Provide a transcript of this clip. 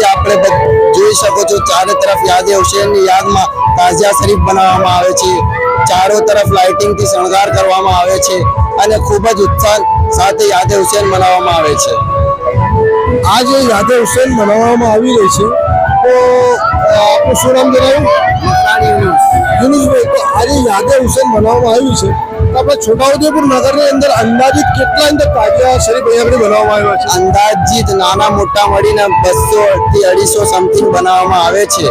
આજે આપણે જોઈ શકો છો ચારે તરફ યાદે હુસૈનની યાદમાં તાજિયા શરીફ બનાવવામાં આવે છે। ચારો તરફ લાઇટિંગથી શણગાર કરવામાં આવે છે અને ખૂબ જ ઉત્સાહ સાથે યાદે હુસૈન મનાવવામાં આવે છે। આજે યાદે હુસૈન મનાવવામાં આવી રહી છે તો આપનું શું નામ જણાવ્યું? યુનુસભાઈ, તો આજે યાદે હુસૈન મનાવવામાં આવ્યું છે તો આપણે છોટાઉદેપુર નગરની અંદર અંદાજિત કેટલા તાજિયા શરીફ અહીંયા બનાવવામાં આવ્યા છે? અંદાજિત નાના મોટા મળીને 200 થી 250 સમથિંગ બનાવવામાં આવે છે।